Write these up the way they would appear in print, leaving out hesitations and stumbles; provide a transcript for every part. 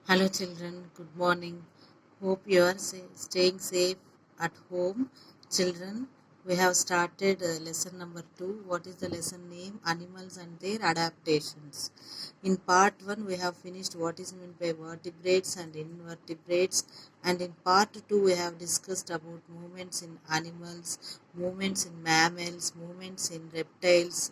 Hello, children. Good morning. Hope you are staying safe at home. Children, we have started lesson number 2. What is the lesson name? Animals and their adaptations. In part 1, we have finished what is meant by vertebrates and invertebrates. And in part 2, we have discussed about movements in animals, movements in mammals, movements in reptiles.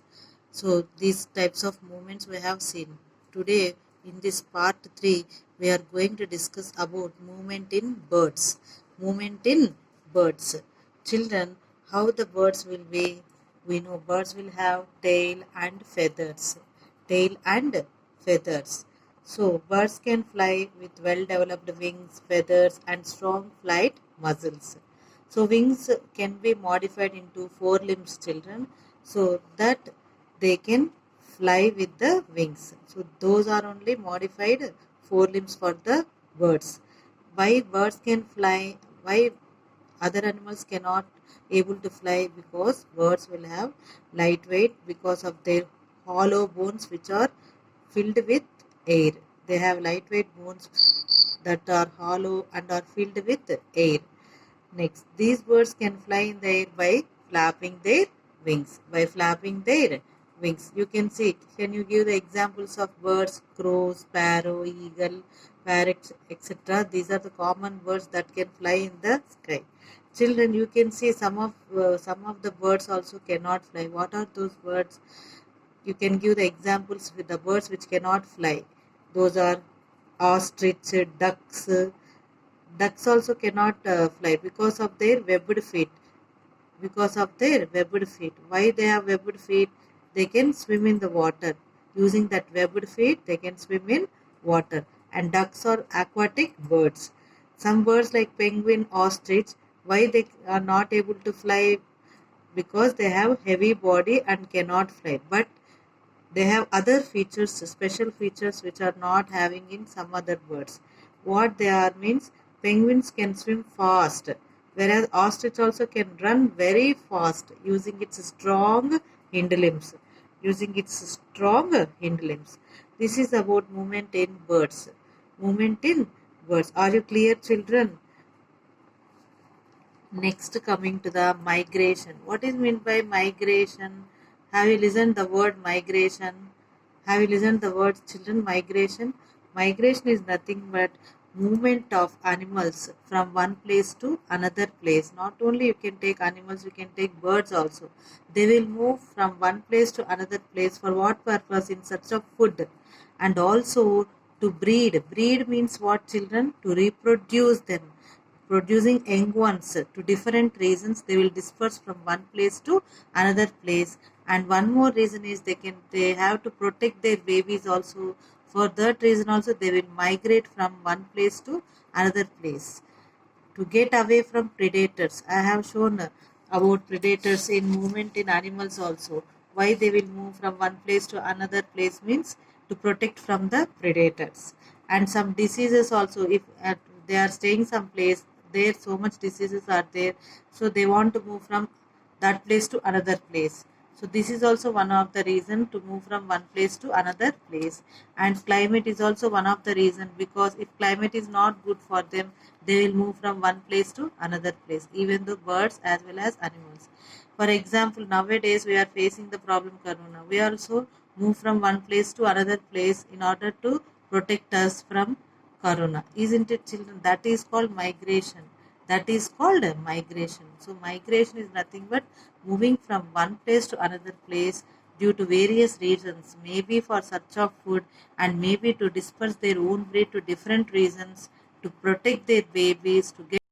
So these types of movements we have seen. Today in this part 3 we are going to discuss about movement in birds. Movement in birds. Children, how the birds will be? We know birds will have tail and feathers. Tail and feathers. So birds can fly with well developed wings, feathers and strong flight muscles. So wings can be modified into four limbs, children, so that they can fly with the wings. So those are only modified forelimbs for the birds. Why birds can fly? Why other animals cannot able to fly? Because birds will have lightweight because of their hollow bones which are filled with air. They have lightweight bones that are hollow and are filled with air. Next, these birds can fly in the air by flapping their wings. By flapping their wings. You can see, can you give the examples of birds? Crow, sparrow, eagle, parrot, etc. These are the common birds that can fly in the sky. Children, you can see some of the birds also cannot fly. What are those birds? You can give the examples with the birds which cannot fly. Those are ostrich, ducks. Ducks also cannot fly because of their webbed feet. Because of their webbed feet. Why they have webbed feet? They can swim in the water. Using that webbed feet, they can swim in water. And ducks are aquatic birds. Some birds like penguin, ostrich, why they are not able to fly? Because they have heavy body and cannot fly. But they have other features, special features which are not having in some other birds. What they are means penguins can swim fast, whereas ostrich also can run very fast using its strong hind limbs. Using its strong hind limbs. This is about movement in birds. Movement in birds. Are you clear, children? Next, coming to the migration. What is meant by migration? Have you listened the word migration? Have you listened the word, children? Migration. Migration is nothing but movement of animals from one place to another place. Not only you can take animals, you can take birds also. They will move from one place to another place. For what purpose? In search of food, and also to breed. Breed means what, children? To reproduce them, producing young ones. To different reasons they will disperse from one place to another place. And one more reason is they have to protect their babies also. For that reason also they will migrate from one place to another place to get away from predators. I have shown about predators in movement in animals also. Why they will move from one place to another place means to protect from the predators. And some diseases also, if they are staying some place, there so much diseases are there, so they want to move from that place to another place. So this is also one of the reason to move from one place to another place. And climate is also one of the reason, because if climate is not good for them, they will move from one place to another place, even though birds as well as animals. For example, nowadays we are facing the problem corona. We also move from one place to another place in order to protect us from corona. Isn't it, children? That is called migration. That is called migration. So migration is nothing but moving from one place to another place due to various reasons, maybe for search of food, and maybe to disperse their own breed to different reasons, to protect their babies, to get